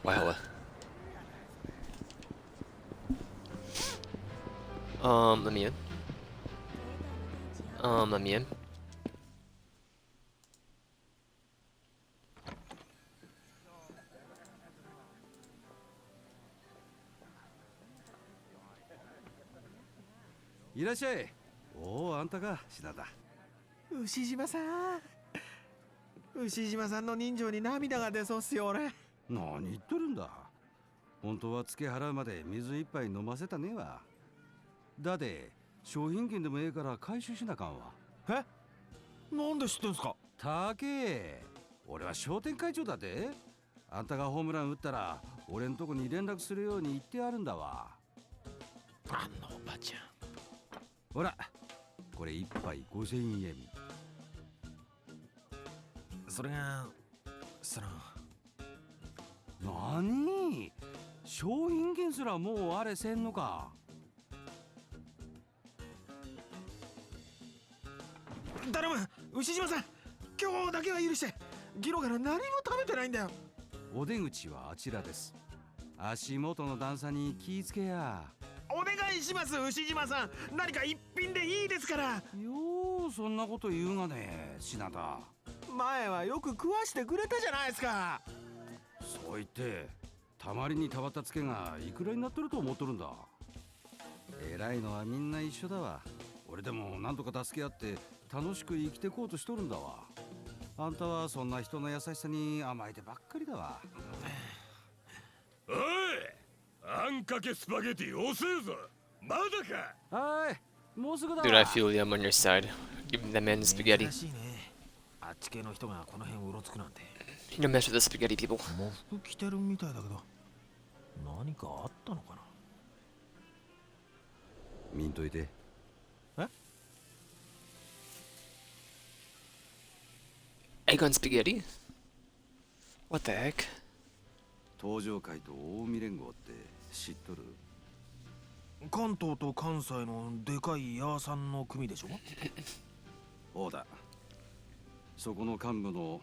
Wow. Let me in. Let me in. いらっしゃい。おお、あんたか、品田。牛島さん。牛島さんの人情に涙が出そうっすよ、俺。何言っとるんだ。本当は付け払うまで水一杯飲ませたねえわ。だって商品券でもええから回収しなあかんわ。え、なんで知ってんすか。たけ、俺は商店会長だで。あんたがホームラン打ったら俺んとこに連絡するように言ってあるんだわ。あんのおばちゃん。ほら、これ一杯5000円。それが何、商品券すらもうあれせんのか。頼む、牛島さん。今日だけは許して。ギロから何も食べてないんだよ。お出口はあちらです。足元の段差に気ぃつけや。お願いします、牛島さん。何か一品でいいですから。ようそんなこと言うがね、品田。前はよく食わしてくれたじゃないですか。そう言ってたまりにたまったツケがいくらになってると思っとるんだ。偉いのはみんな一緒だわ。俺でも何とか助け合って楽しく生きてこうとしとるんだわ。あんたはそんな人の優しさに甘えてばっかりだわ。おい、あんかけスパゲティ遅えぞ。まだか。はい、もうすぐだわ。 Dude, I feel you. I'm on your side. Give that man the spaghetti. 珍しいね。あっち系の人がこの辺うろつくなんて。 You don't mess with the spaghetti people. 喪服着てるみたいだけど、何かあったのかな。見んといて。え、 Egg on spaghetti? What the heck? 東上会と近江連合って知っとる？関東と関西のでかいヤーさんの組でしょ。そうだ。そこの幹部の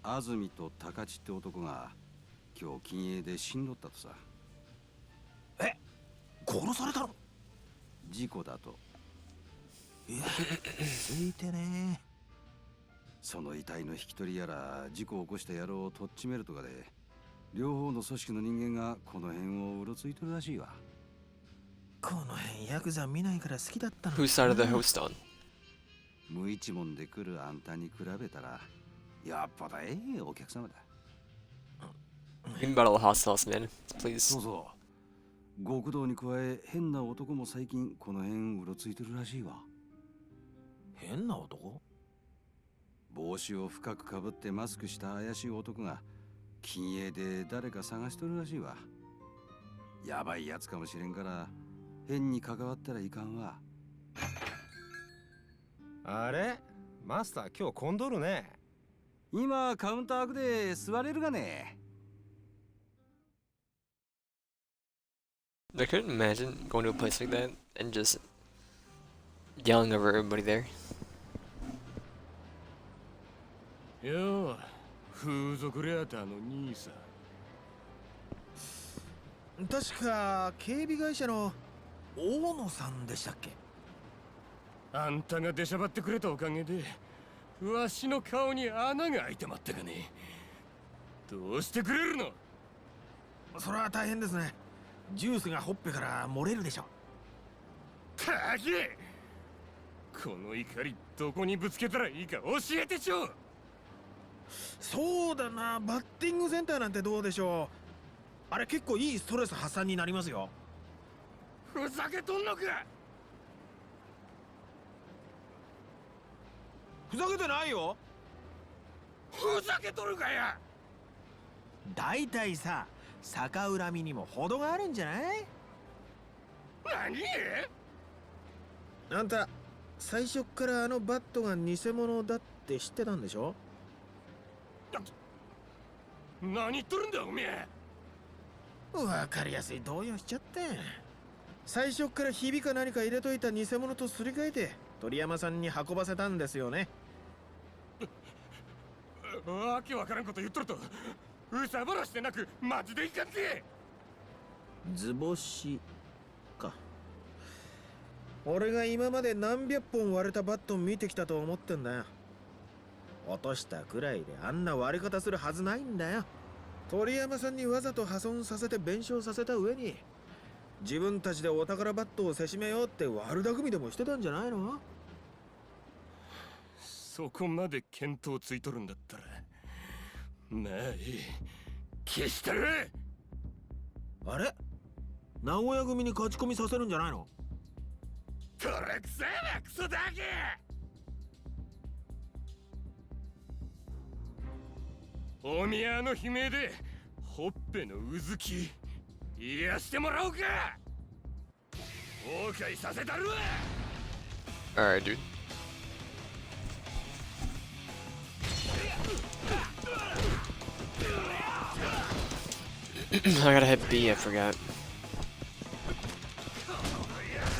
安住と高知って男が今日禁煙で死んどったとさ。え、殺されたの？事故だと。いや、ついてね。その遺体の引き取りやら事故を起こした野郎をとっちめるとかで、両方の組織の人間がこの辺をうろついてるらしいわ。この辺ヤクザ見ないから好きだったの。 Whose side of the host on? 無一文で来るあんたに比べたらやっぱだええお客様だ。 You can battle a hot sauce, man. そ Please. うそう、極道に加え変な男も最近この辺うろついてるらしいわ。変な男？帽子を深くかぶってマスクした怪しい男が禁煙で誰か探しとるらしいわ。やばいやつかもしれんから変に関わったらいかんわ。あれ、マスター今日混んどるね。今カウンター開くで座れるがね。 I couldn't imagine going to a place like that and just yelling over everybody there. よう、風俗レアターの兄さん。確か警備会社の大野さんでしたっけ。あんたが出しゃばってくれたおかげでわしの顔に穴が開いてまったがね。どうしてくれるの？それは大変ですね。ジュースがほっぺから漏れるでしょ。たけ、この怒りどこにぶつけたらいいか教えてちょ。そうだな、バッティングセンターなんてどうでしょう。あれ結構いいストレス発散になりますよ。ふざけとんのか。ふざけてないよ。ふざけとるかや。だいたいさ、逆恨みにも程があるんじゃない？何？あんた最初っからあのバットが偽物だって知ってたんでしょ？何言っとるんだおめえ。わかりやすい動揺しちゃって。最初っからひびか何か入れといた偽物とすり替えて鳥山さんに運ばせたんですよね。わけわからんこと言っとるとうさばらしてなくマジでいかんぜ。図星か。俺が今まで何百本割れたバット見てきたと思ってんだよ。落としたくらいであんな割り方するはずないんだよ。鳥山さんにわざと破損させて弁償させた上に、自分たちでお宝バットをせしめようって悪巧みでもしてたんじゃないの？そこまで見当ついとるんだったらまあいい、消したる。あれ、名古屋組に勝ち込みさせるんじゃないの？これくせえなクソだけ。お宮の悲鳴でほっぺのうずき癒してもらおうか。後悔させたるわ。 Alright, dude. I gotta hit B, I forgot.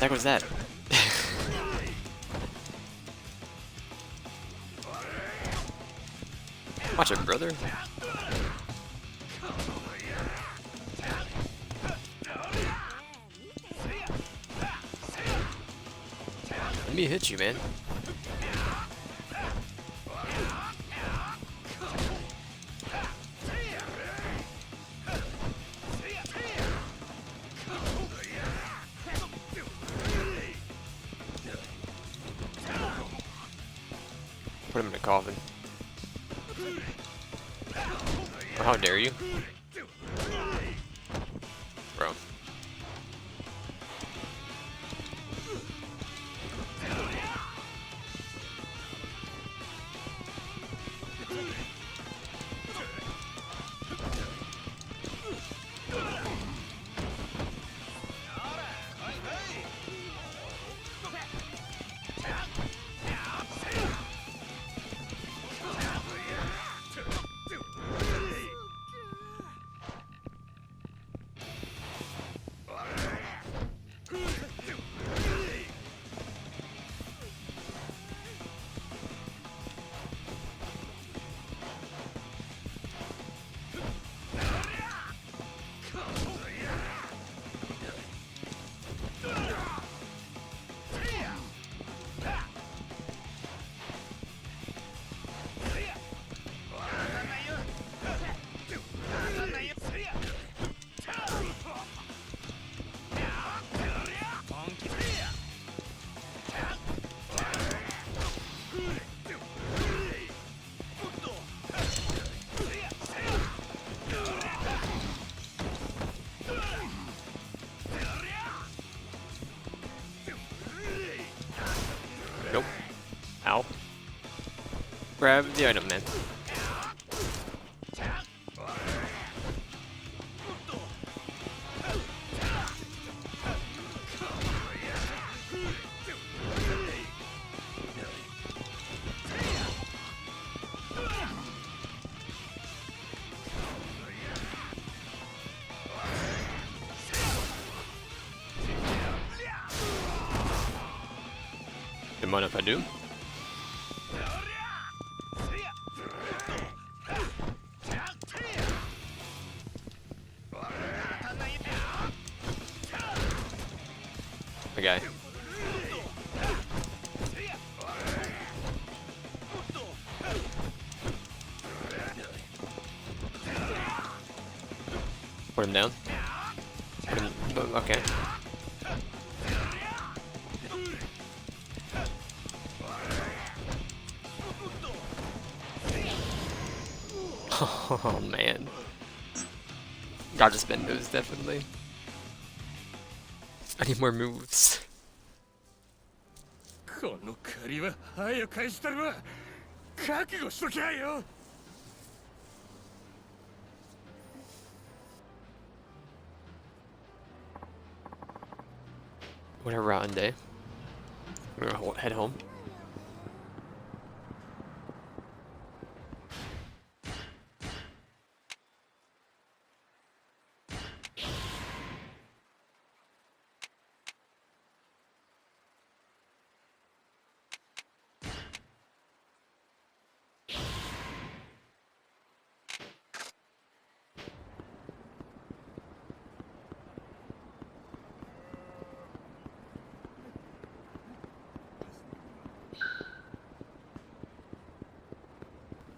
The heck was that? Watch it, brother. Let me hit you, man. Put him in a coffin. Oh, how dare you? Bro. Nope. Ow. Grab the item, man. Don't mind if I do. Okay. Put him down. Put him. Okay. Oh man. Gotta spend those definitely. I need more moves. この借りは早く返したるわ。覚悟しときゃよ。What a rotten day. We're gonna head home.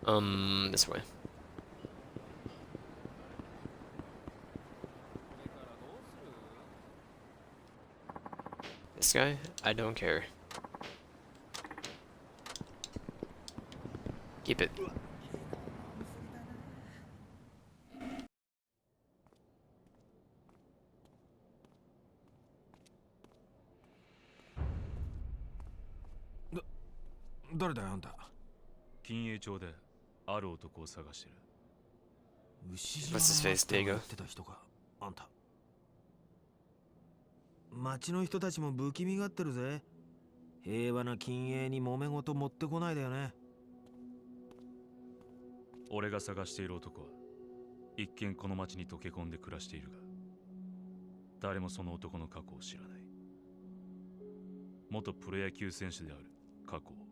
This way. This guy? I don't care. Keep it.誰だよあんた。金栄町である男を探してる。牛 What's his face, 島 Diego? やってた人かあんた。町の人たちも不気味がってるぜ。平和な金営に揉め事持ってこないだよね。俺が探している男は一見この町に溶け込んで暮らしているが、誰もその男の過去を知らない。元プロ野球選手である過去を。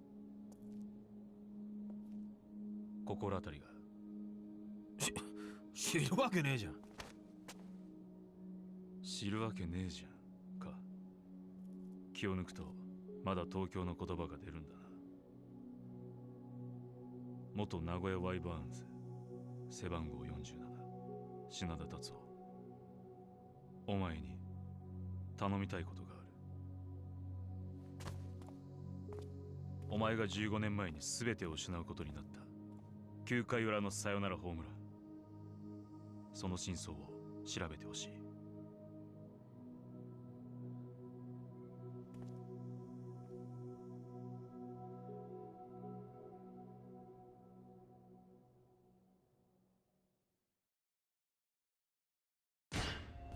心当たりが。知るわけねえじゃん。知るわけねえじゃんか。気を抜くとまだ東京の言葉が出るんだな。元名古屋ワイバーンズ背番号47品田達夫。お前に頼みたいことがある。お前が15年前に全てを失うことになった9回裏のサヨナラホームラン、その真相を調べてほしい。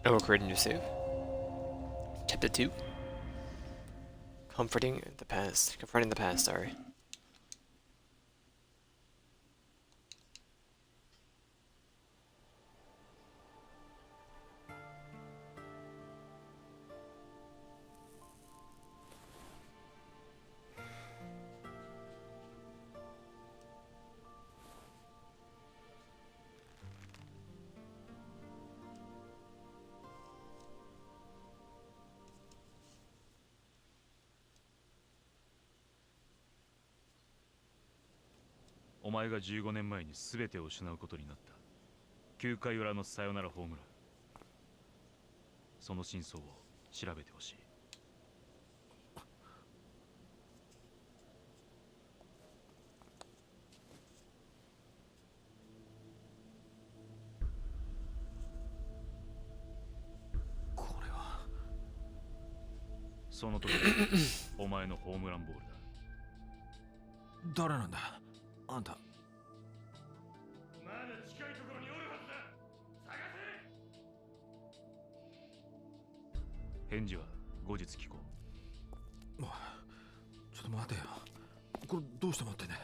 And we'll create a new save. Chapter 2. Confronting the past, sorry.「お前が15年前に全てを失うことになった9回裏のサヨナラホームラン、その真相を調べてほしい。これはその時お前のホームランボールだ。誰なんだあんた。まだ近いところにおるはずだ。探せ。返事は後日聞こう。ちょっと待てよ。これどうして待ってんだよ。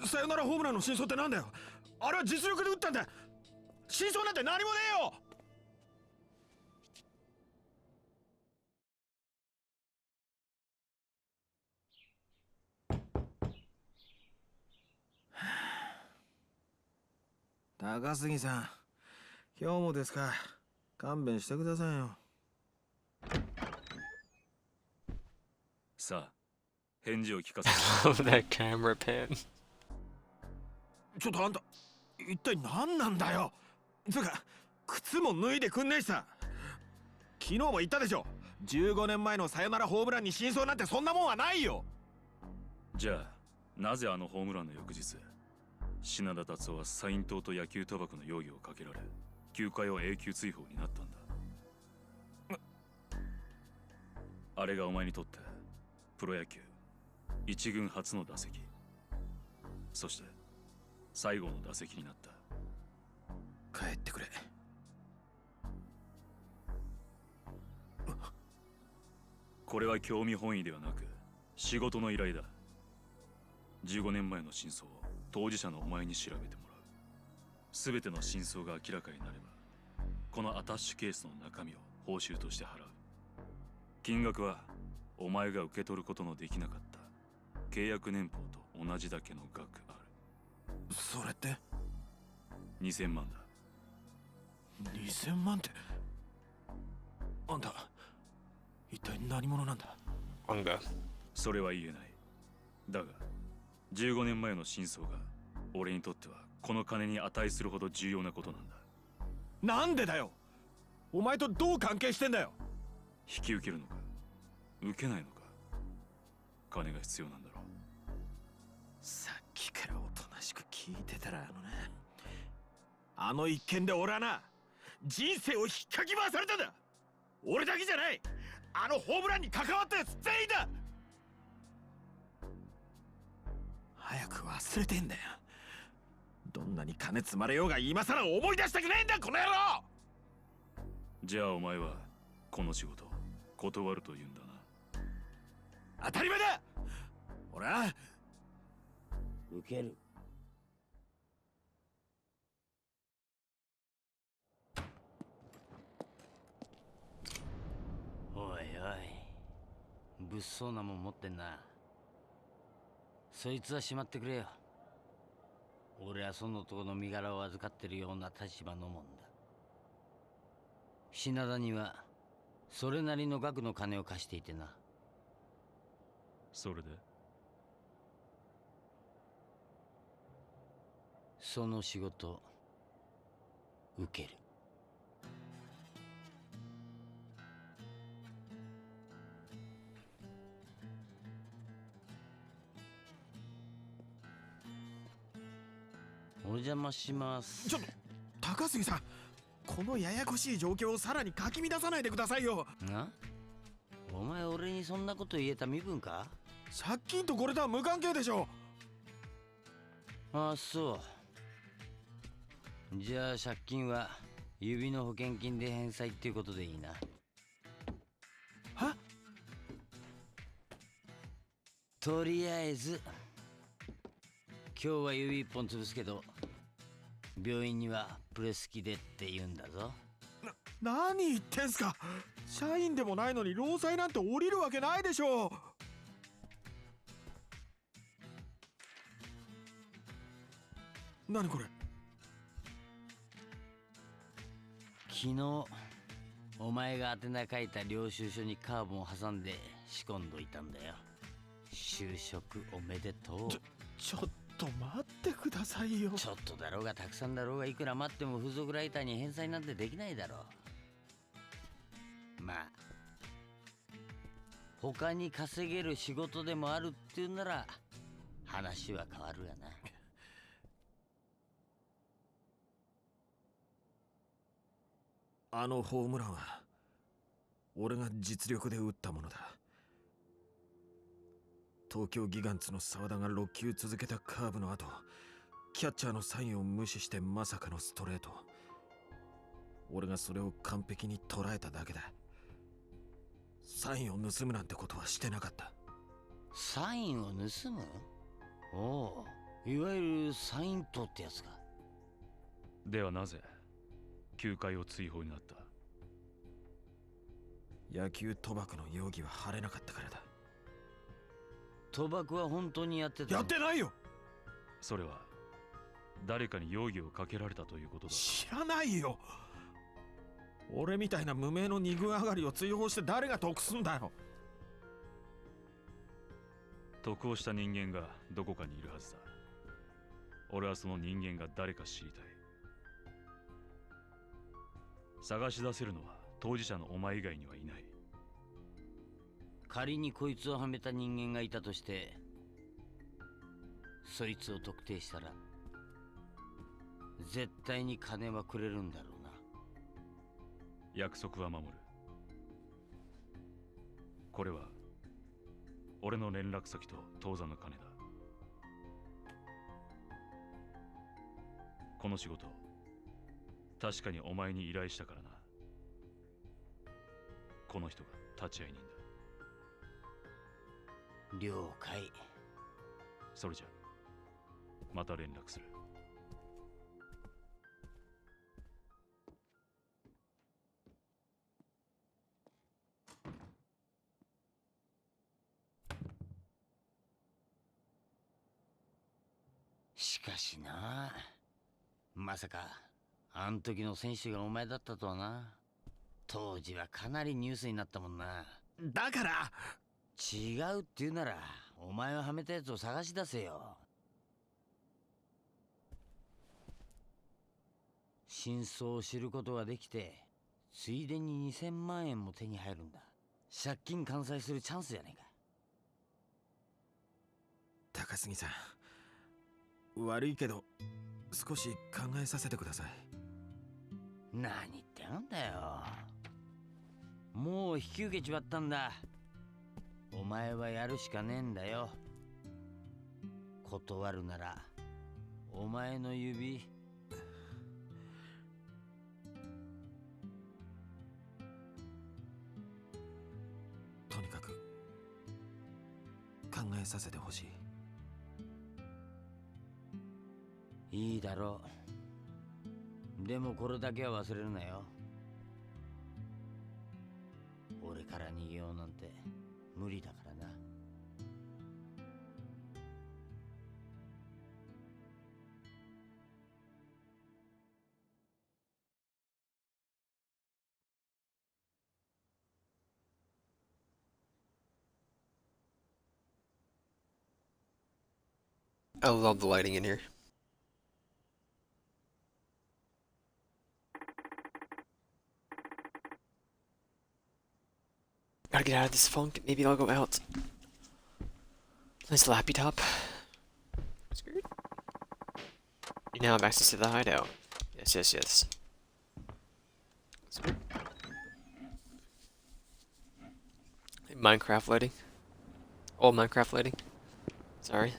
サヨナラホームランの真相ってなんだよ。あれは実力で打ったんだ。真相なんて何もねえよ。高杉さん、今日もですか。勘弁してくださいよ。さあ返事を聞かせ Love that camera pan. ちょっとあんた、一体何なんだよ。つうか、靴も脱いでくんねえしさ。昨日も言ったでしょ。15年前のサヨナラホームランに真相なんてそんなもんはないよ。じゃあなぜあのホームランの翌日品田達夫はサイン島と野球賭博の容疑をかけられ球界を永久追放になったんだ。あれがお前にとってプロ野球一軍初の打席、そして最後の打席になった。帰ってくれ。これは興味本位ではなく仕事の依頼だ。15年前の真相を当事者のお前に調べてもらう。全ての真相が明らかになればこのアタッシュケースの中身を報酬として払う。金額はお前が受け取ることのできなかった契約年俸と同じだけの額ある。それって2000万だ。2000万って。あんた一体何者なんだ。 Manga. それは言えない。だが15年前の真相が俺にとってはこの金に値するほど重要なことなんだ。なんでだよ。お前とどう関係してんだよ。引き受けるのか受けないのか、金が必要なんだろう。さっきからおとなしく聞いてたらあの一件で俺はな、人生を引っかき回されたんだ。俺だけじゃない、あのホームランに関わったやつ全員だ。早く忘れてんだよ。どんなに金積まれようが今さら思い出したくねえんだこの野郎。じゃあお前はこの仕事断ると言うんだな。当たり前だ。俺は受ける。おいおい、物騒なもん持ってんな。そいつはしまってくれよ。俺はその男の身柄を預かってるような立場のもんだ。品田にはそれなりの額の金を貸していてな。それでその仕事受ける。お邪魔します。ちょっと高杉さん、このややこしい状況をさらにかき乱さないでくださいよ。な、お前俺にそんなこと言えた身分か？借金とこれとは無関係でしょ。ああ、そう。じゃあ借金は指の保険金で返済っていうことでいいな。は？とりあえず今日は指一本潰すけど、病院にはプレス機でって言うんだぞ。何言ってんすか。社員でもないのに労災なんて降りるわけないでしょう。何これ。昨日お前が宛名書いた領収書にカーボンを挟んで仕込んどいたんだよ。就職おめでとう。ちょっと待ってくださいよ。ちょっとだろうがたくさんだろうが、いくら待っても風俗ライターに返済なんてできないだろう。まあ他に稼げる仕事でもあるっていうなら話は変わるがな。あのホームランは俺が実力で打ったものだ。東京ギガンツの澤田が6球続けたカーブの後、キャッチャーのサインを無視してまさかのストレート。俺がそれを完璧に捉えただけだ。サインを盗むなんてことはしてなかった。サインを盗む？おう、いわゆるサイン盗ってやつか。ではなぜ球界を追放になった？野球賭博の容疑は晴れなかったからだ。賭博は本当にやってたの？やってないよ。それは誰かに容疑をかけられたということだ。知らないよ。俺みたいな無名の二軍上がりを追放して誰が得すんだよ。得をした人間がどこかにいるはずだ。俺はその人間が誰か知りたい。探し出せるのは当事者のお前以外にはいない。仮にこいつをはめた人間がいたとして、そいつを特定したら絶対に金はくれるんだろうな。約束は守る。これは俺の連絡先と当座の金だ。この仕事確かにお前に依頼したからな。この人が立ち会い人だ。了解。それじゃまた連絡する。しかしな、まさかあん時の選手がお前だったとはな。当時はかなりニュースになったもんな。だから違うって言うならお前をはめたやつを探し出せよ。真相を知ることができて、ついでに2000万円も手に入るんだ。借金完済するチャンスじゃねえか。高杉さん、悪いけど少し考えさせてください。何言ってんだよ。もう引き受けちまったんだ。お前はやるしかねえんだよ。断るならお前の指。とにかく考えさせてほしい。いいだろう。でもこれだけは忘れるなよ。俺から逃げようなんて無理だからな。I love the lighting in here. Gotta get out of this funk. Maybe I'll go out. Nice lappy top. Skirt. You now have access to the hideout. Yes, yes, yes. Skirt. Minecraft lighting. Old Minecraft lighting. Sorry.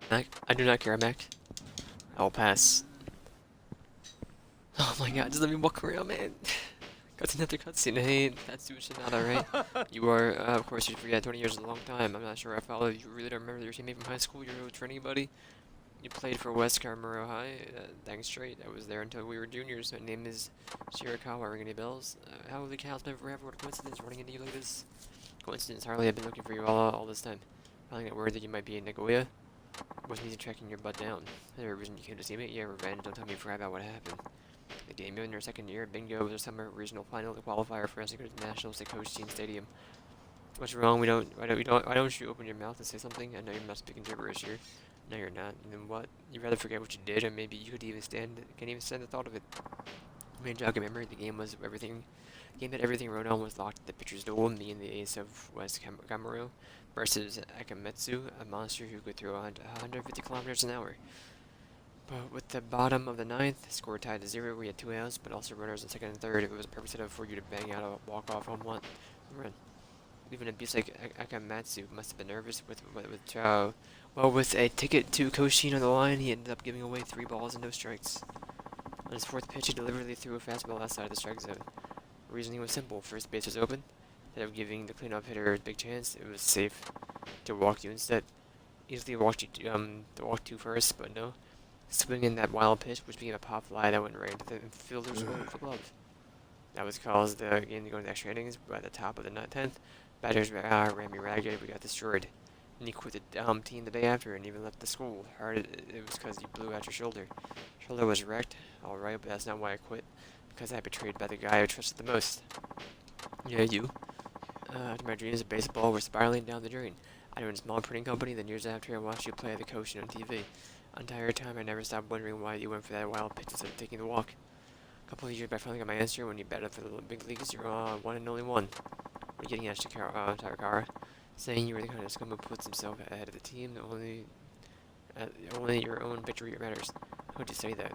Mac? I do not care, Mac. I'll pass. Oh my god, just let me walk around, man. Got another cutscene. Hey, that's Shinada, right? You are, of course, you forget 20 years is a long time. I'm not sure I followed. You really don't remember your teammate from high school, your old training buddy? You played for West Carmero High. Thanks, straight. I was there until we were juniors. My name is Shirakawa. Ring any bells? Holy cow, it's never ever. What a coincidence running into you like this. Coincidence, Harley. I've been looking for you all this time. Finally got word that you might be in Nagoya. Wasn't even tracking your butt down. Is there a reason you came to see me? Yeah, revenge. Don't tell me you forgot about what happened. The game in your second year. Bingo was a summer regional final qualifier for us to go to the Nationals at Coach Team Stadium. What's wrong? Why don't you open your mouth and say something? I know you're not speaking gibberish here. No, you're not. And then what? You'd rather forget what you did, or maybe you can't even stand the thought of it. Main jog of memory, the game was everything. The game that everything wrote on was locked at the pitcher's duel. Me and the ace of West Kamaro versus Akametsu, a monster who could throw 150 kilometers an hour. But with the bottom of the ninth, score tied to 0, we had 2 outs, but also runners in second and third. It was a perfect setup for you to bang out a walk-off home run. Even a beast like Akamatsu must have been nervous with Chao. Well, with a ticket to Koshin on the line, he ended up giving away 3 balls and no strikes. On his 4th pitch, he deliberately threw a fastball outside the strike zone. The reasoning was simple. First base was open. Instead of giving the cleanup hitter a big chance, it was safe to walk you instead. Easily walked you to walk to first, but no. Swinging that wild pitch, which became a pop fly that went right into the fielder's glove. That was caused the game to go into extra innings. By the top of the 10th, batters ran me ragged. We got destroyed. And he quit the team the day after and even left the school. It was because you blew out your shoulder. Shoulder was wrecked, alright, but that's not why I quit. Because I got betrayed by the guy I trusted the most. Yeah, you. After my dreams of baseball were spiraling down the drain. I joined a small printing company. Then years after, I watched you play the coach on TV. Entire time, I never stopped wondering why you went for that wild pitch instead of taking the walk. A couple of years back, I finally got my answer. When you batted for the big leagues, you're one and only one. We're getting at Tarakara, saying you were the kind of scum who puts himself ahead of the team. Only your own victory matters. How would you say that?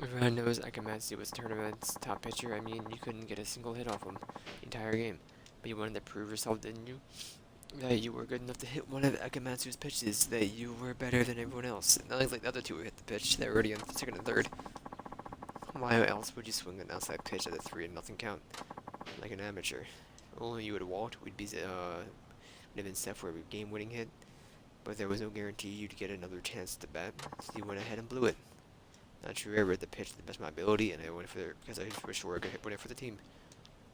Everyone knows Akamatsu was the tournament's top pitcher. I mean, you couldn't get a single hit off him the entire game. But you wanted to prove yourself, didn't you? That you were good enough to hit one of Akamatsu's pitches, that you were better than everyone else. Not like the other two who hit the pitch, they were already on the second and third. Why else would you swing an outside pitch at a 3-0 count? Like an amateur. Only you would have walked, would have been set for a game-winning hit. But there was no guarantee you'd get another chance to bat, so you went ahead and blew it. Not true, I read the pitch to the best of my ability, and I went for it because I for sure I could hit it for the team.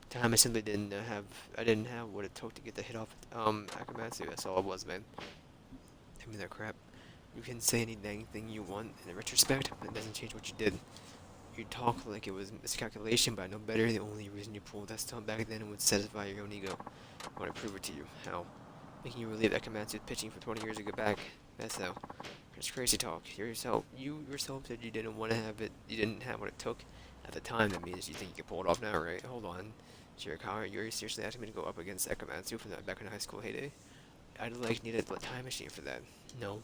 Time I simply didn't have what it took to get the hit off Akamatsu. That's all it was, man. I mean that crap. You can say any dang thing you want in retrospect, but it doesn't change what you did. You talk like it was miscalculation, but I know better. The only reason you pulled that stunt back then would satisfy your own ego. I want to prove it to you. How? Making you relieve that Komatsu's pitching for 20 years to get back. That's how. It's crazy talk. You yourself said you didn't want to have it. You didn't have what it took at the time. That means you think you can pull it off now, right? Hold on. Shirakawa, you're seriously asking me to go up against that Komatsu from that back in high school heyday? I'd like need a time machine for that. No.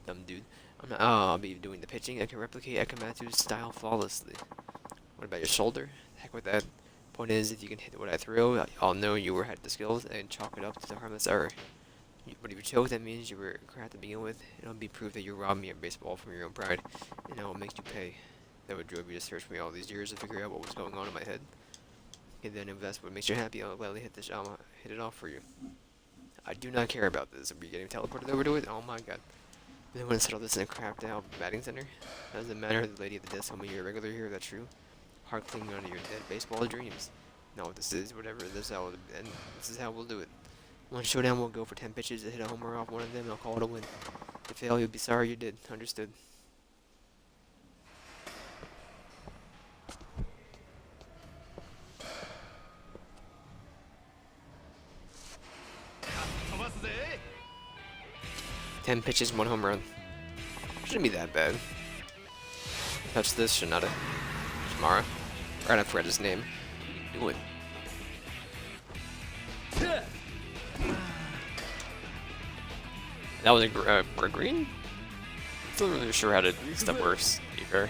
Dumb dude. I'm not. Oh, I'll be doing the pitching. I can replicate Akamatsu's style flawlessly. What about your shoulder? Heck with that. Point is, if you can hit what I throw, I'll know you had the skills and chalk it up to the harmless error. But if you choke, that means you were crap to begin with. It'll be proof that you robbed me of baseball from your own pride, and I will make you pay. That would drove you to search me all these years to figure out what was going on in my head. And then if that's what makes you happy, I'll gladly hit it off for you. I do not care about this. Are we getting teleported over to it? Oh my god. They want to settle this in a crapped out batting center? Doesn't matter, the lady at the desk told me you're a regular here, that's true. Hard clinging onto your dead baseball dreams. No, this is whatever, this is how we'll do it. One showdown will go for 10 pitches to hit a homer off one of them, and I'll call it a win. If you fail, you'll be sorry you did. Understood. Ten pitches, one home run. Shouldn't be that bad. Touch this, Shinada. Shimara. Right, I forgot his name. Do it. That was a green? Still not really sure how to stuff works, to be fair.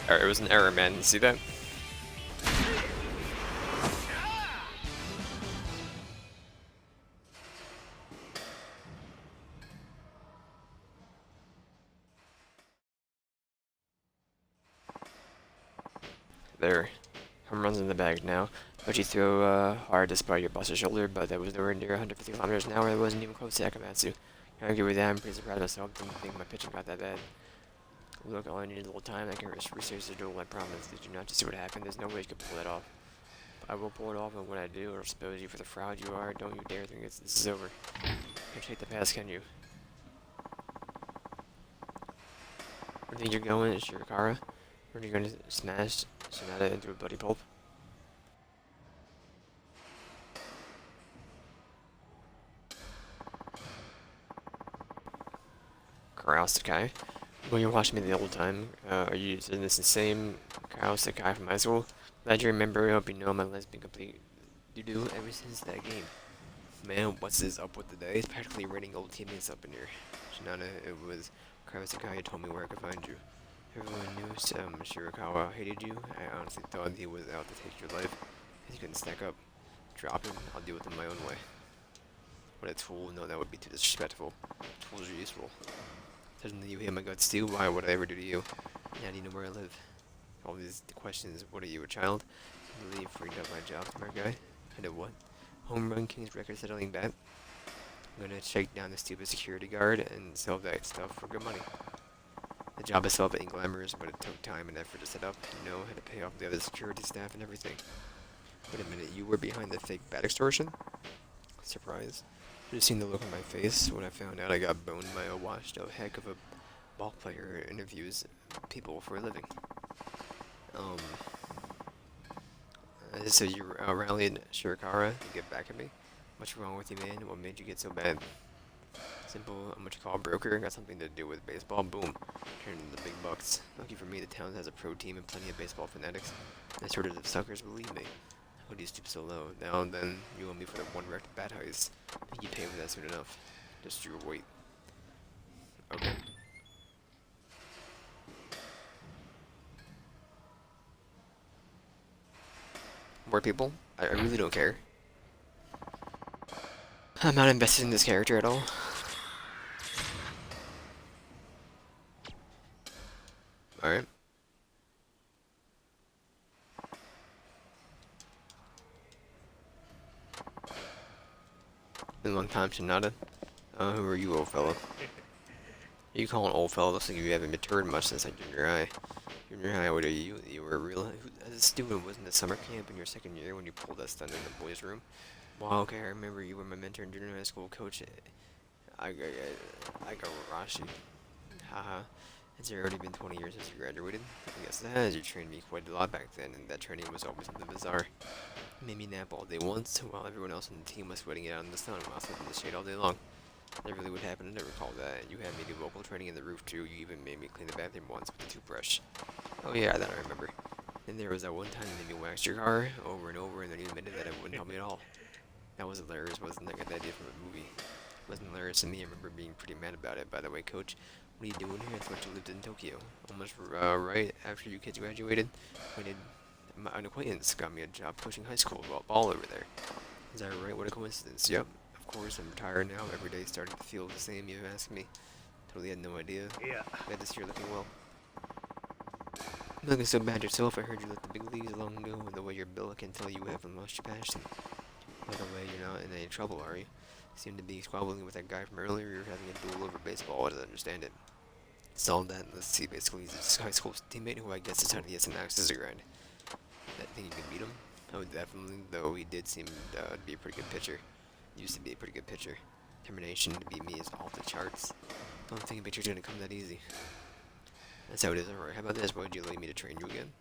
Alright, it was an error, man. You see that? There. Home runs in the bag now. But you throw hard despite your busted shoulder, but that was nowhere near 150 kilometers an hour. It wasn't even close to Akamatsu. I agree with that. I'm pretty proud of myself. Didn't think my pitching got that bad. Look, all I need is a little time. I can research the duel, I promise. Did you not just see what happened? There's no way you could pull that off. I will pull it off, and when I do, I'll expose you for the fraud you are. Don't you dare think this is over. Can't take the past, can you? Where do you think you're going, Shirakawa? Where are you going to smash Sonata into a bloody pulp? Karao Sakai. When you're watching me the old time, are you using this the same Karao Sakai from high school? Glad you remember. I hope you know my life's been complete doo-doo ever since that game. Man, what's this up with today? It's practically raining old teammates up in here. Shinana, it was Karao Sakai who told me where I could find you. Everyone knew Shirakawa hated you. I honestly thought he was out to take your life. He couldn't stack up. Drop him. I'll deal with him my own way. What a tool. No, that would be too disrespectful. Tools are useful. Suddenly you hate my guts too. Why would I ever do to you? Now do you know where I live? All these questions. What are you, a child? I believe freed up my job, smart guy. I did what? Home Run King's record settling bat. I'm gonna shake down the stupid security guard and sell that stuff for good money. The job itself ain't glamorous, but it took time and effort to set up. You know, had to pay off the other security staff and everything. Wait a minute, you were behind the fake bat extortion? Surprise. Should have seen the look on my face when I found out I got boned by a washed out heck of a ball player who interviews people for a living. So you rallied Shirakawa to get back at me? What's wrong with you, man? What made you get so bad? Simple, what you call a broker, got something to do with baseball, boom. Turn into the big bucks. Lucky for me, the town has a pro team and plenty of baseball fanatics. And sort of suckers believe me. How could you stoop so low? Now and then, you owe me for the one wrecked bat heist. I think you pay for that soon enough. Just your weight. Okay. More people? I really don't care. I'm not invested in this character at all. Alright. Been a long time, Shinada. Who are you, old fella? You call an old fella? Looks like you haven't matured much since like junior high. Junior high, what are you? You were a real... this doing? Wasn't the summer camp in your second year when you pulled us down in the boys' room? Well, okay, I remember you were my mentor in junior high school, Coach Igarashi. Haha. It's already been 20 years since you graduated. I guess that as you trained me quite a lot back then, and that training was always something bizarre. You made me nap all day once, while everyone else on the team was sweating it out in the sun while I sat in the shade all day long. That really would happen, I never recall that. You had me do vocal training in the roof too. You even made me clean the bathroom once with a toothbrush. Oh yeah, that I remember. And there was that one time you made me wax your car over and over, and then you admitted that it wouldn't help me at all. That was hilarious, wasn't like an idea from a movie. It wasn't hilarious to me. I remember being pretty mad about it. By the way, Coach, what are you doing here? I thought you lived in Tokyo. Almost right after you kids graduated, an acquaintance got me a job coaching high school ball over there. Is that right? What a coincidence. Yep. Of course, I'm retired now. Every day starting to feel the same. You've asked me. Totally had no idea. Yeah. Glad to see you're looking well. Looking so bad yourself. I heard you left the big leagues long ago. And the way you're built, I can tell you haven't lost your passion. By the way, you're not in any trouble, are you? Seem to be squabbling with that guy from earlier. You're having a duel over baseball. I don't understand it. It's all that. Let's see. Basically, he's a high school teammate who I guess is trying to get some axes to grind. That think you can beat him? Oh, definitely. Though he did seem to be a pretty good pitcher. Used to be a pretty good pitcher. Determination to beat me is off the charts. Don't think a pitcher's gonna come that easy. That's how it is. Alright, how about this? Why would you like me to train you again?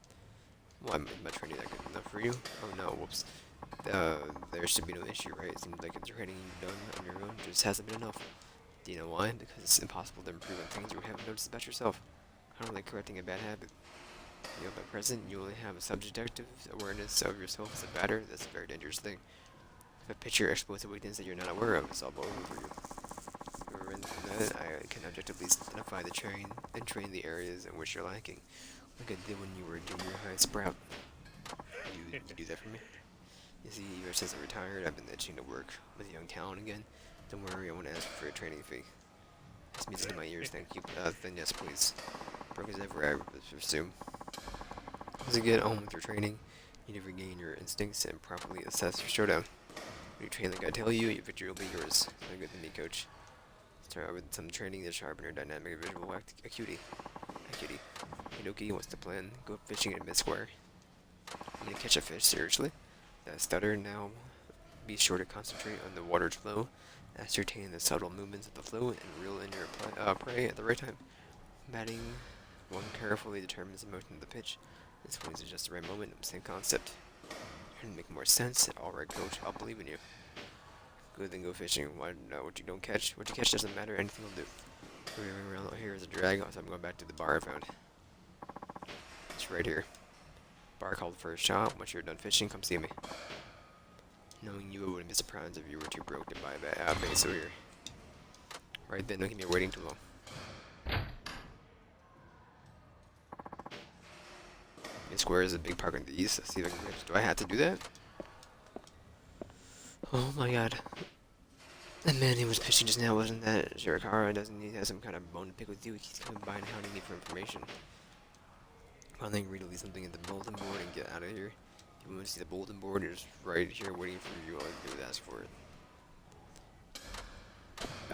Why am I training that good enough for you? Oh no, whoops. There should be no issue, right? It seems like the training you've done on your own just hasn't been enough. Do you know why? Because it's impossible to improve on things you haven't noticed about yourself. I don't like correcting a bad habit. You know, at present, you only have a subjective awareness of yourself as a batter. That's a very dangerous thing. If a pitcher exploits a weakness that you're not aware of, it's all over for you. Rather than that, I can objectively identify the train the areas in which you're lacking. Like I did when you were a junior high sprout. You do that for me? You see, ever since I retired, I've been itching to work with a young talent again. Don't worry, I won't ask for a training fee. This music in my ears, thank you. Then yes, please. Broke as ever, I presume. As you get on with your training, you need to regain your instincts and properly assess your showdown. When you train like I tell you, your victory will be yours. Sound good to me, Coach. Start out with some training to sharpen your dynamic visual acuity. Hinoki, what's the plan? Go fishing at mid-square. I'm gonna catch a fish, seriously? That stutter, now be sure to concentrate on the water's flow, ascertain the subtle movements of the flow, and reel in your prey at the right time. Batting, one carefully determines the motion of the pitch. This one is just the right moment, same concept. You're gonna make more sense. Alright, Coach, I'll believe in you. Good, then go fishing. What you don't catch? What you catch doesn't matter, anything will do. Around here is a drag, so I'm going back to the bar I found. It's right here. Bar called for a shot. Once you're done fishing, come see me. Knowing you, I wouldn't be surprised if you were too broke to buy that base over here. Right then, don't keep me waiting too long. Mid Square is a big park on the east. Let's see if I can catch. Do I have to do that? Oh my god. That man who was pitching just now, wasn't that Shirakawa? Doesn't he have some kind of bone to pick with you? He keeps coming by and hounding me for information. I think read at least something at the bulletin board and get out of here. If you want to see the bulletin board, it's right here waiting for you. All you do is ask for it.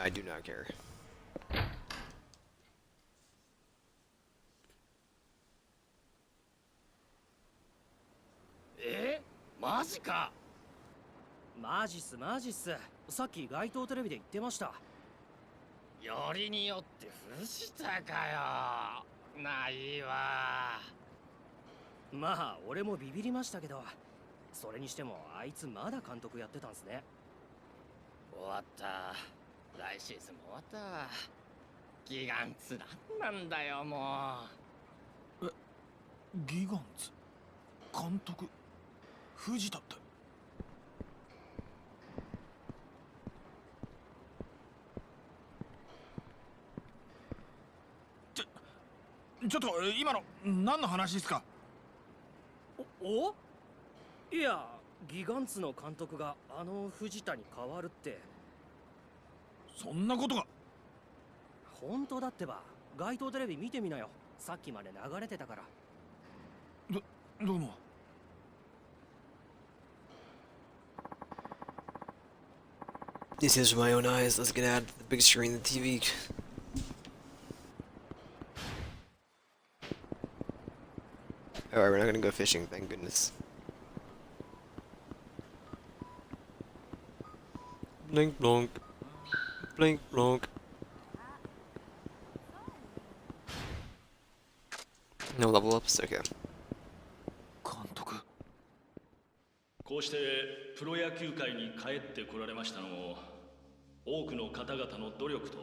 I do not care. マジか。マジっすマジっす。さっき街頭テレビで言ってました。よりによって藤田かよ。ないわ。まあ俺もビビりましたけど、それにしてもあいつまだ監督やってたんすね。終わった。来シーズンも終わった。ギガンツなんなんだよもう。ギガンツ監督藤田ってちょっと今の何の話ですか？おいやギガンツの監督があの藤田に変わるって。そんなことが。本当だってば。街頭テレビ見てみなよ。さっきまで流れてたから。どうも。This is my own eyes. Let's get out of the big screen, the TV. Alright, we're not gonna go fishing, thank goodness. Blink blonk. Blink blonk. No level ups? Okay. 監督。こうしてプロ野球界に帰ってこられましたのも多くの方々の努力と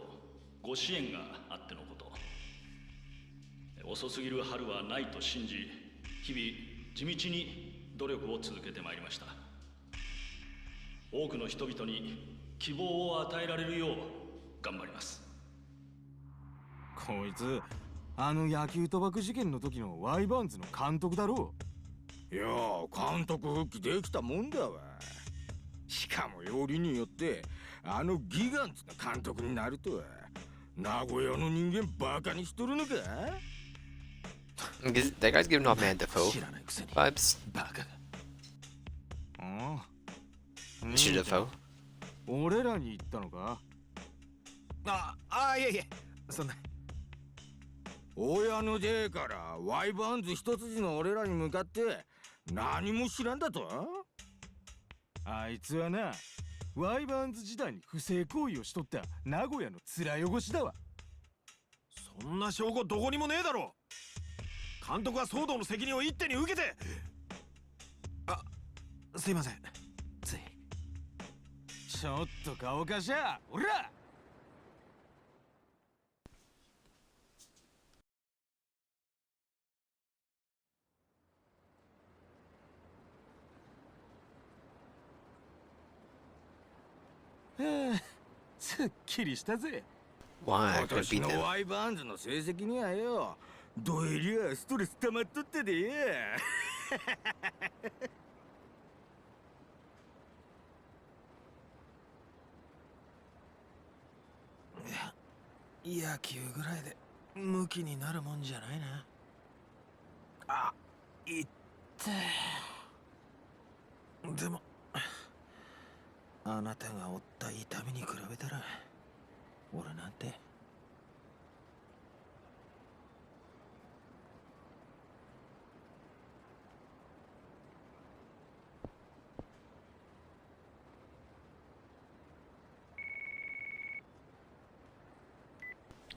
ご支援があってのこと。遅すぎる春はないと信じ、日々地道に努力を続けてまいりました。多くの人々に希望を与えられるよう頑張ります。こいつあの野球賭博事件の時のワイバーンズの監督だろう。いやー、監督復帰できたもんだわ。しかもよりによってあのギガンツの監督になるとは名古屋の人間バカにしとるのか。 That guy's giving off Man Defoe 知らないくせに vibes. バカが。ああ、 Mr. Defoe. 俺らに言ったのか。いえいえ、そんな。親の出からワイバーンズ一筋の俺らに向かって何も知らんだと。あいつはな、ワイバーンズ時代に不正行為をしとった名古屋の面汚しだわ。そんな証拠どこにもねえだろ。監督は騒動の責任を一手に受けて。すいません。つい。ちょっと顔かしゃ、おら。すっきりしたぜ。 Why? I 今 could 年 beat の them. ワイバーンズの成績にはよ、どえりゃストレス溜まっとってでや。野球ぐらいでムキになるもんじゃないな。いってでもあなたが負った痛みに比べたら俺なんて。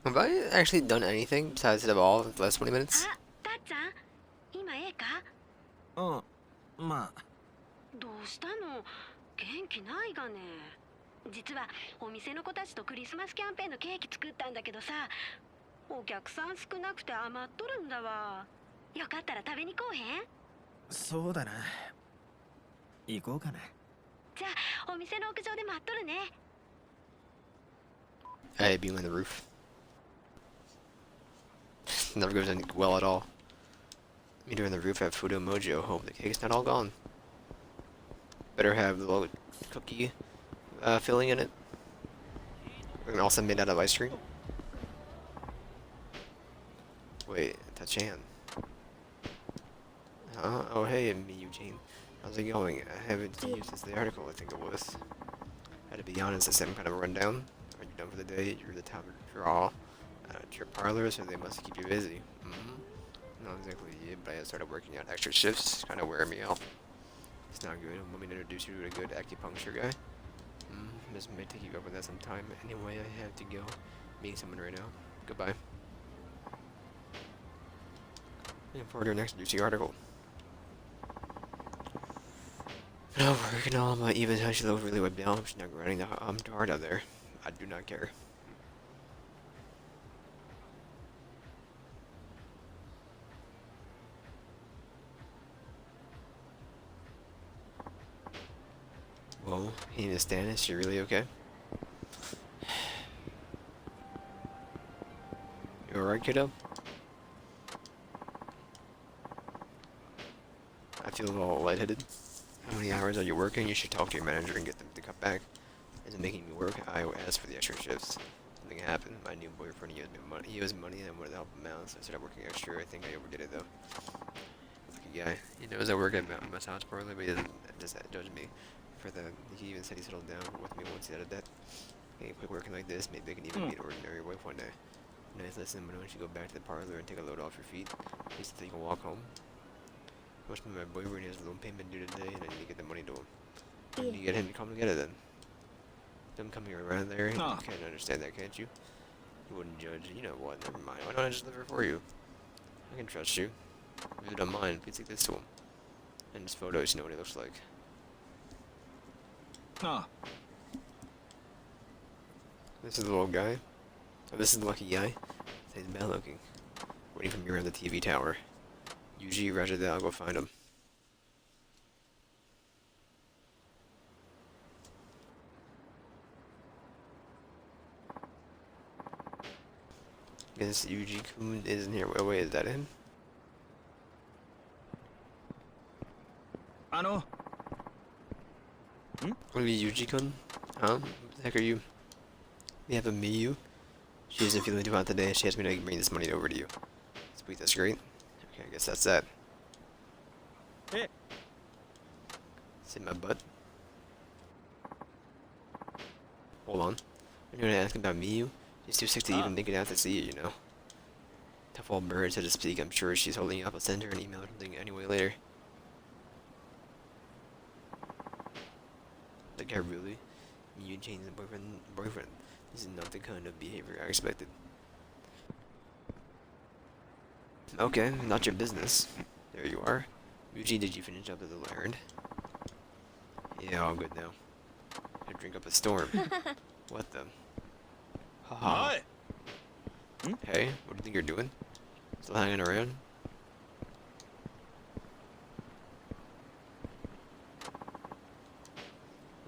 Have I actually done anything besides hit a ball in the last 20 minutes? あ、たっちゃん、今ええか？まあどうしたの？元気ないがね。実はお店の子たちとクリスマスキャンペーンのケーキ作ったんだけどさ、お客さん少なくて余っとるんだわ。よかったら食べに来おへん？そうだな。行こうかな。じゃあお店の屋上で待っとるね。 I beam on the roof. Never goes in well at all. Meter on the roof at Fudo Mojo. Hope the cake's not all gone. Better have the little cookie filling in it. And also made out of ice cream. Wait, Tachan. Oh hey, me Eugene. How's it going? I haven't seen you since the article, I think it was. Had to be honest, I said I'm kind of a rundown. Are you done for the day? You're the top draw at your parlor, so they must keep you busy. Not exactly, but I started working out extra shifts, kind of wearing me out. It's not good. Want me to introduce you to a good acupuncture guy? This may take you over that some time. Anyway, I have to go. Meeting someone right now. Goodbye. Looking forward to your next juicy article. No, working on my even how she looks really wiped down. She's not grinding the hard out there. I do not care. Whoa, he need to stand. Is she really okay? You alright, kiddo? I feel a little lightheaded. How many hours are you working? You should talk to your manager and get them to cut back. Isn't making me work. I asked for the extra shifts. Something happened. My new boyfriend, he owes me money and I wanted to help him out, so I started working extra. I think I overdid it though. Lucky guy. He knows I work at my massage parlor, but he doesn't just judge me for the. He even said he settled down with me once he had a debt. Hey, quit working like this. Maybe I can even be an ordinary wife one day. Nice lesson, but don't you go back to the parlor and take a load off your feet? At least until you can walk home. Must be my boyfriend. He has a loan payment due today, and I need to get the money to him. I need to get him to come together then. Them coming around there, you can't understand that, can't you? You wouldn't judge. You know what? Never mind. Why don't I just deliver for you? I can trust you. If you don't mind, please take this to him. And his photos, you know what he looks like. This is the little guy. Oh, this is the lucky guy. He's bad looking. Waiting for me around the TV tower. Yuji, roger that. I'll go find him. Guess Yuji-kun isn't here. Wait, is that him? What are you, Yuji-kun? Huh? What the heck are you? We have a Miyu. She isn't feeling too hot today. She asked me to bring this money over to you. Sweet, that's great. Okay, I guess that's that. Hey. Sit my butt. Hold on. I'm gonna ask about Miyu. She's too sick to even think it out to see you, you know. Tough old bird, so to speak. I'm sure she's holding you up. I'll send her an email or something anyway later. The guy really? You changed the boyfriend. This is not the kind of behavior I expected. Okay, not your business. There you are. Yuji, did you finish up the little errand? Yeah, all good now. I drink up a storm. What the? Haha. Hey, what do you think you're doing? Still hanging around?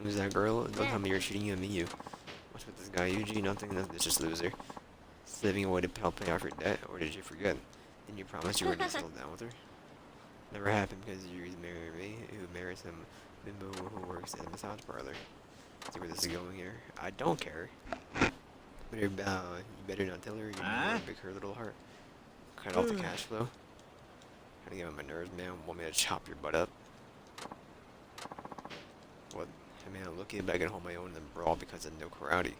Who's that girl? Don't tell me you're cheating on me, you. What's with this guy, Yuji? Nothing, it's just loser. Slaving away to help pay off your debt, or did you forget? Didn't you promise you were going to settle down with her? Never happened because you married me, who married some bimbo who works at a massage parlor. See where this is going here? I don't care. But you better not tell her you break her little heart. Cut off the cash flow. Kinda get on my nerves, man. Want me to chop your butt up? What? I mean, I'm lucky if I can hold my own in the brawl because of no karate.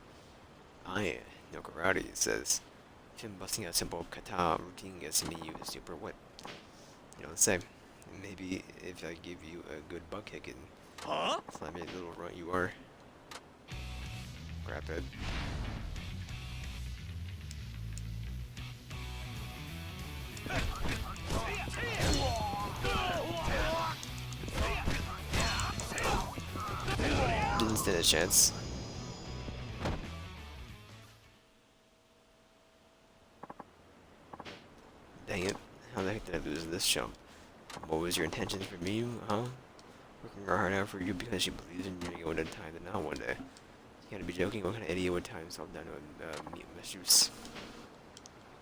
No karate, it says. Even busting out simple kata routine gets me you super wet. You don't say. Maybe if I give you a good butt kick and slam you little runt you are. Crap head. Didn't stand a chance. Dang it. How the heck did I lose this jump? What was your intentions for me, huh? Working hard out for you because she believes in you going to time to not one day. You gotta be joking. What kind of idiot would tie himself down to meat misuse?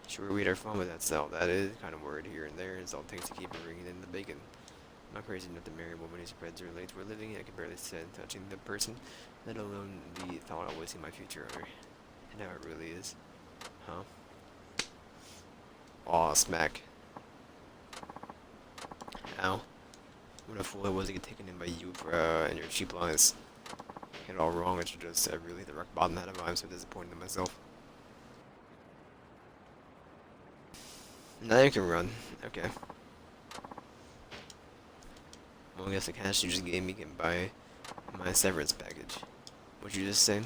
Sure, we had our fun with that style. That is kind of word here and there. It's all it takes to keep bringing in the bacon. I'm not crazy enough to marry a woman who spreads her legs for a living. I can barely stand touching the person, let alone the thought of wasting my future on her. And now it really is. Huh? Aw, smack. Ow. What a fool I was to get taken in by you for, and your cheap lies. Get it all wrong, I should just really hit the rock bottom out of it. I'm so disappointed in myself. Now you can run. Okay. Well, I guess the cash you just gave me can buy my severance package. What'd you just say?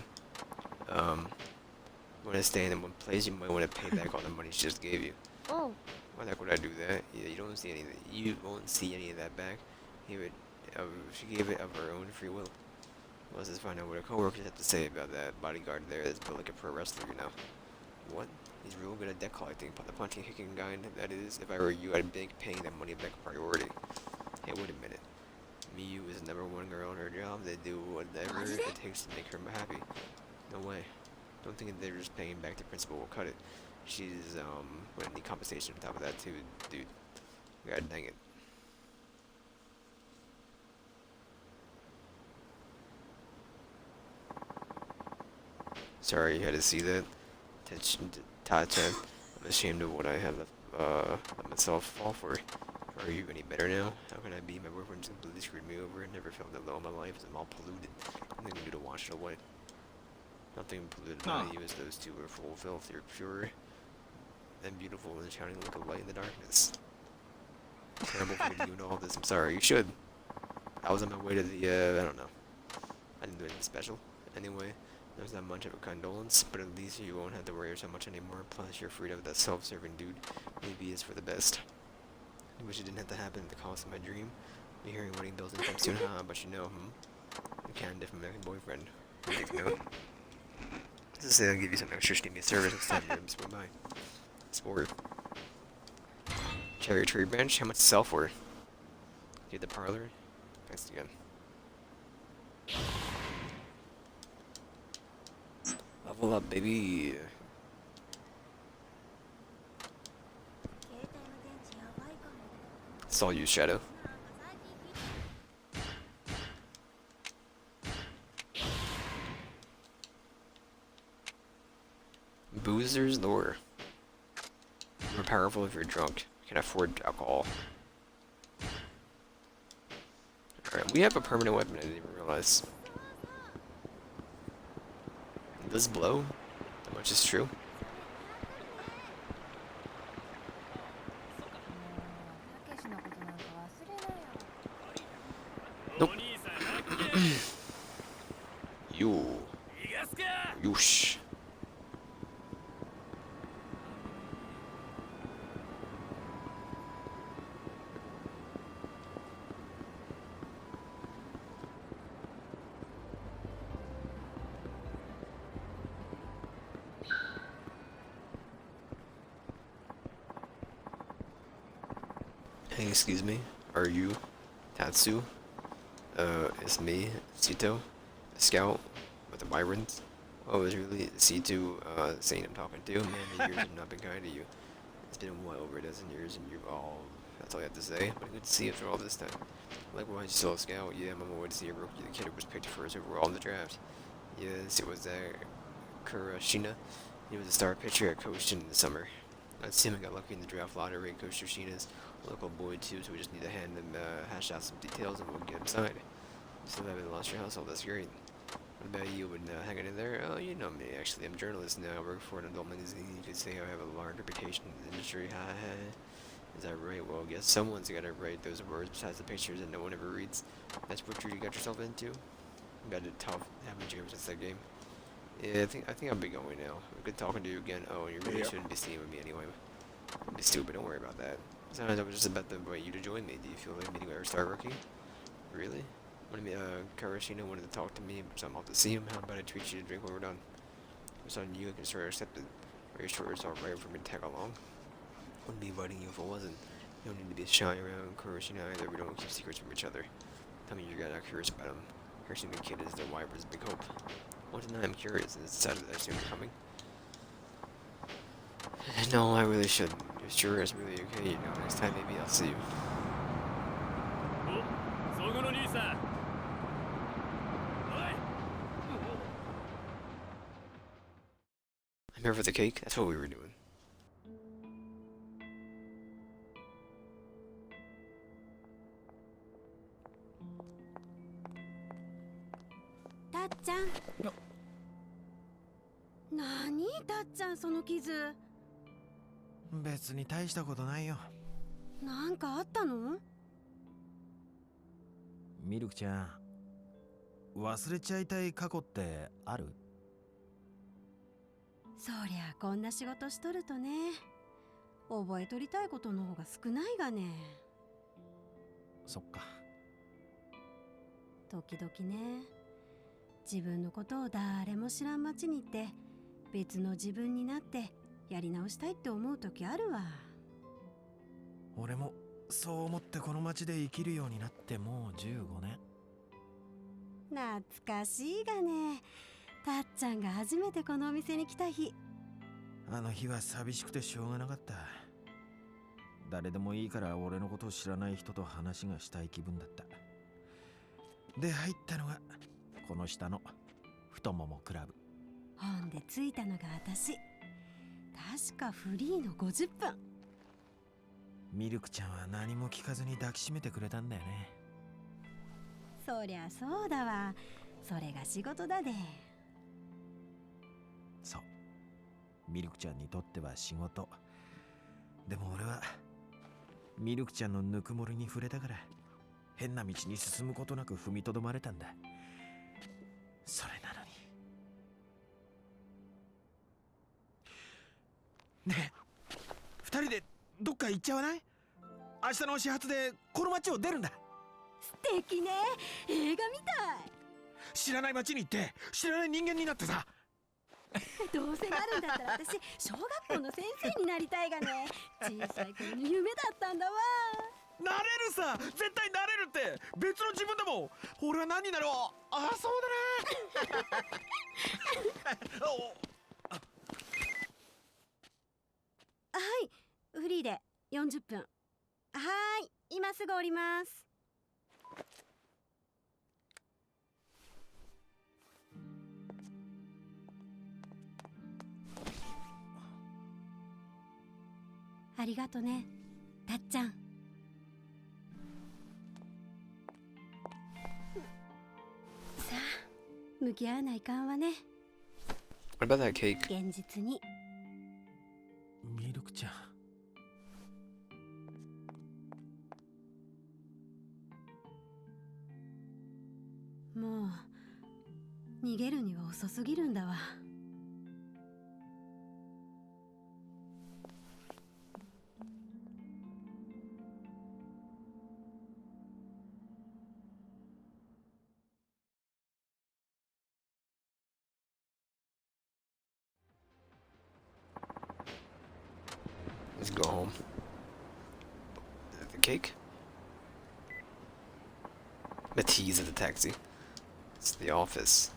You want to stay in one place, you might want to pay back all the money she just gave you. Oh. Why the heck would I do that? Yeah, you don't see any of that. You won't see any of that back. She gave it of her own free will. Let's just find out what her coworkers have to say about that bodyguard there that's built like a pro wrestler, you know. What? He's real good at debt collecting, but the punching, kicking kind, that is. If I were you, I'd make paying that money back a priority. Hey, wait a minute. Miyu is the #1 girl in her job. They do whatever it takes to make her happy. No way. Don't think that they're just paying back the principal will cut it. She's, gonna need compensation on top of that too, dude. God dang it. Sorry you had to see that. Ta-chan, I'm ashamed of what I have let myself fall for. Are you any better now? How can I be? My boyfriend just completely screwed me over. I never felt that low in my life. I'm all polluted. Nothing to do to wash it away. Nothing polluted by you as those two are full of filth. You're pure and beautiful and shining like a light in the darkness. Terrible for me doing all this. I'm sorry. You should. I was on my way to the, I don't know. I didn't do anything special. Anyway, there's not much of a condolence, but at least you won't have to worry so much anymore. Plus, you're freed of that self-serving dude. Maybe it's for the best. I wish it didn't have to happen at the cost of my dream. You're hearing wedding bells anytime soon, huh? But you know, you can't different American boyfriend. You take note. Just say I'll give you some extra steamy service next time you're swing by. Sport. Cherry tree branch? How much sell for? Get the parlor? Thanks again. Level up, baby. It's all you, Shadow. Boozer's lure. More powerful if you're drunk. Can afford alcohol. Alright, we have a permanent weapon I didn't even realize. Does this blow? How much is true? Nope. You. Yoosh. Hey, excuse me. Are you Tatsu? It's me, Sito, the scout with the Byrons. Oh, it's really Sito, saying I'm talking to. Man, the years have not been kind to you. It's been well over a dozen years, and you've all. That's all you have to say. But good to see you after all this time. Likewise, you still a scout. Yeah, I'm on my way to see a rookie. The kid who was picked first overall in the draft. Yes, it was Kurashina. He was a star pitcher at Coach in the summer. Let's see him. I got lucky in the draft lottery. Coach Yoshina's a local boy too, so we just need to hand him hash out some details and we'll get him signed. You still haven't lost your household. That's great. What about you? Been hanging in there? Oh, you know me. Actually, I'm a journalist now. I work for an adult magazine. You could say I have a large reputation in the industry. Ha ha. Is that right? Well, I guess someone's got to write those words besides the pictures that no one ever reads. That's what you got yourself into. You got it tough, haven't you, ever since that game? Yeah, I think I'll be going now. Good talking to you again. Oh, you really shouldn't be seeing with me anyway. Don't be stupid. Don't worry about that. Sometimes I was just about to invite you to join me. Do you feel like meeting our star rookie? Really? Karashina wanted to talk to me, so I'm off to see him. How about I treat you to drink when we're done? It's on you. I can sort of accept it. Are you sure it's alright for me to tag along? I wouldn't be inviting you if it wasn't. You don't need to be shy around Karashina either. We don't keep secrets from each other. Tell me you're not curious about him. Cursing the kid is the Wyver's big hope. Well, tonight I'm curious, and it's sad that I assume you're coming. No, I really shouldn't. You're sure it's really okay, you know, next time maybe I'll see you. I'm here for the cake? That's what we were doing.何たっちゃんその傷。別に大したことないよ。なんかあったの？ミルクちゃん、忘れちゃいたい過去ってある？そりゃこんな仕事しとるとね、覚えとりたいことの方が少ないがね。そっか。時々ね、自分のことを誰も知らん街に行って別の自分になってやり直したいって思う時あるわ。俺もそう思ってこの街で生きるようになってもう15年。懐かしいがね。たっちゃんが初めてこのお店に来た日。あの日は寂しくてしょうがなかった。誰でもいいから俺のことを知らない人と話がしたい気分だった。で入ったのがこの下の太ももクラブ。ほんで着いたのが私。確かフリーの50分。ミルクちゃんは何も聞かずに抱きしめてくれたんだよね。そりゃそうだわ。それが仕事だで。そう。ミルクちゃんにとっては仕事。でも俺はミルクちゃんのぬくもりに触れたから変な道に進むことなく踏みとどまれたんだ。それなのに。ねえ、二人でどっか行っちゃわない？明日の始発でこの街を出るんだ。素敵ね。映画みたい。知らない街に行って知らない人間になってさ。どうせなるんだったら私小学校の先生になりたいがね。小さい頃の夢だったんだわ。なれるさ、絶対なれるって。別の自分だもん。俺は何になろう。ああ、そうだな。はい、フリーで40分。はーい、今すぐ降ります。ありがとね、たっちゃん。さあ、向き合わないかんわね。 What about that cake? 現実に。ミルクちゃん。もう逃げるには遅すぎるんだわ。Let's go home. The cake? The tease of the taxi. It's the office.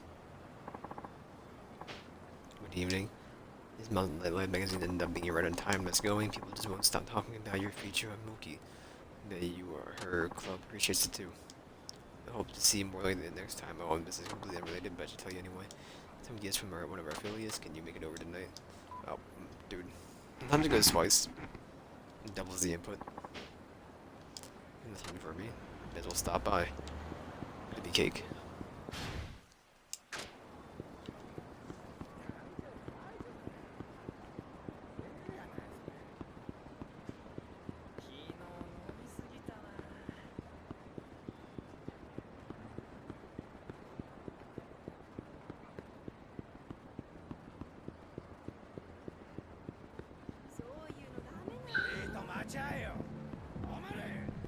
Good evening. These Mountain Light magazine ended up being right on time. Let's going. People just won't stop talking about your feature on Mookie. That you are her club appreciates it too. I hope to see more like that next time. Oh, and this is completely unrelated, but I should tell you anyway. Some guests from one of our affiliates. Can you make it over tonight? Oh, dude. Sometimes it goes twice. It doubles the input. And that's something for me. May as well stop by. Could be cake.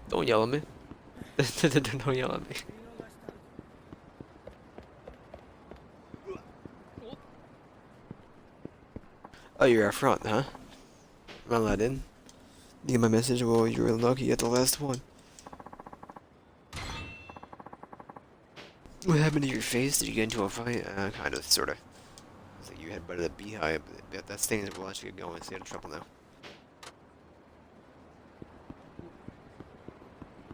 Don't yell at me. Don't yell at me. Oh, you're out front, huh? Am I let in? You get my message? Well, you're real lucky at the last one. What happened to your face? Did you get into a fight? Kind of, sorta. It's like you headbutted a beehive, but that sting will actually get going. Stay out of trouble now.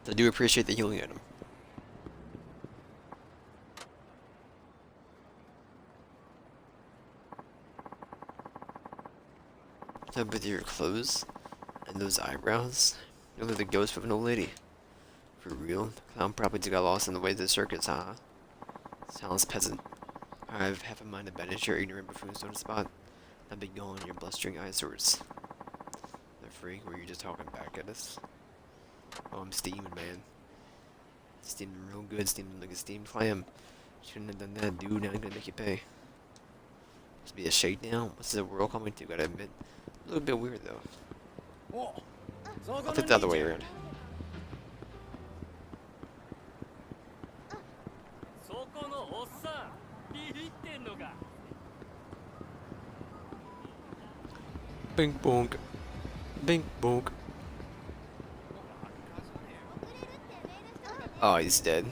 I do appreciate the healing item. What's up with your clothes? And those eyebrows? You look like the ghost of an old lady. For real? The clown probably got lost in the way of the circus, huh? Silence peasant. I have half a mind to banish your ignorant buffoons on the spot. I'll be gone, your blustering eyesores. The freak, were you just talking back at us? Oh, I'm steaming, man. Steaming real good, steaming like a steamed clam. Shouldn't have done that, dude. Now I'm gonna make you pay. Must be a shakedown. What's the world coming to? Gotta admit. A little bit weird, though. I'll take the other way around. Bing bonk. Bing bonk. Oh, he's dead.